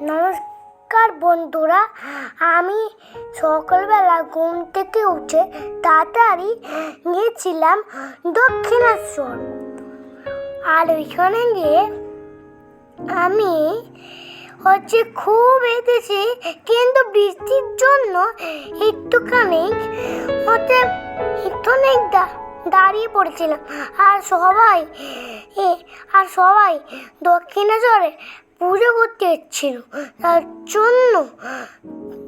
নমস্কার বন্ধুরা, আমি সকালবেলা ঘুম থেকে উঠে তাড়াতাড়ি গিয়েছিলাম দক্ষিণেশ্বর। আর ওইখানে গিয়ে আমি খুব হেঁটেছি, কিন্তু বৃষ্টির জন্য একটুখানি দাঁড়িয়ে পড়েছিলাম। আর সবাই দক্ষিণেশ্বরে পুজো করতে এসেছিল,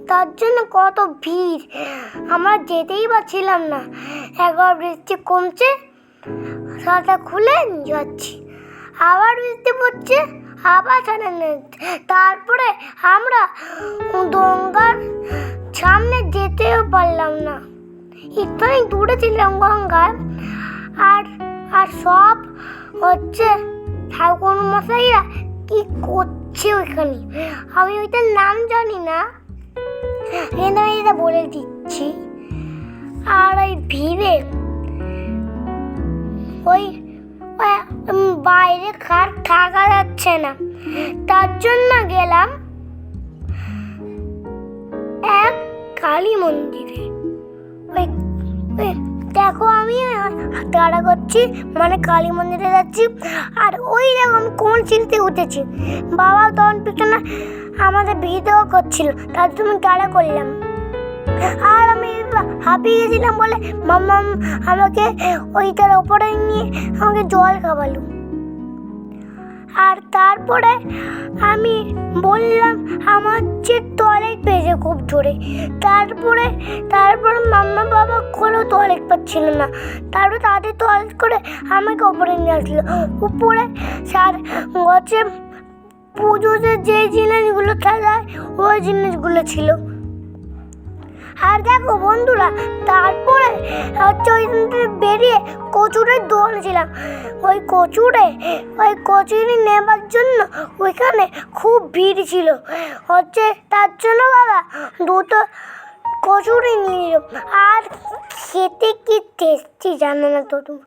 তার জন্য কত ভিড়, আমরা যেতেই পারছিলাম না। একবার বৃষ্টি কমছে, ছাতা খুলে যাচ্ছি, আবার বৃষ্টি পড়ছে, আবার ছাতা নিচ্ছে। তারপরে আমরা গঙ্গার সামনে যেতেও পারলাম না, একটুখানি দূরে ছিলাম গঙ্গার। আর সব ঠাকুর মশাইরা কি করছে ওইখানে, আমি ওইটার নাম জানি না, কিন্তু আমি এটা বলে দিচ্ছি। আর ওই ভিড়ে বাইরে থাকা যাচ্ছে না, তার জন্য গেলাম এক কালী মন্দিরে। দেখো আমি তাড়া করছি, মানে কালী মন্দিরে যাচ্ছি। আর ওই দেখো আমি কোন সিঁড়িতে উঠেছি, বাবা তখন পিছনে আমাদের ভিডিও করছিল, তার জন্য তাড়া করলাম। আর আমি হাঁপিয়ে গেছিলাম বলে মাম্মা আমাকে ওইটার ওপরে নিয়ে আমাকে জল খাওয়ালো। আর তারপরে আমি বললাম আমার যে টয়লেট পেয়েছে খুব জোরে। তারপরে মাম্মা বাবা কোনো টয়লেট পাচ্ছিল না, তারপরে তাদের টয়লেট করে আমাকে ওপরে নিয়ে আসলো। উপরে পুজোতে যে জিনিসগুলো খেলায় ওই জিনিসগুলো ছিল। আর দেখো বন্ধুরা, তারপরে বেরিয়ে কচুরির দোকানে ছিলাম। ওই কচুরি নেবার জন্য ওইখানে খুব ভিড় ছিল, তার জন্য বাবা দুটো কচুরি নিয়ে নিল। আর খেতে কি টেস্টি জানো না তো তুমি?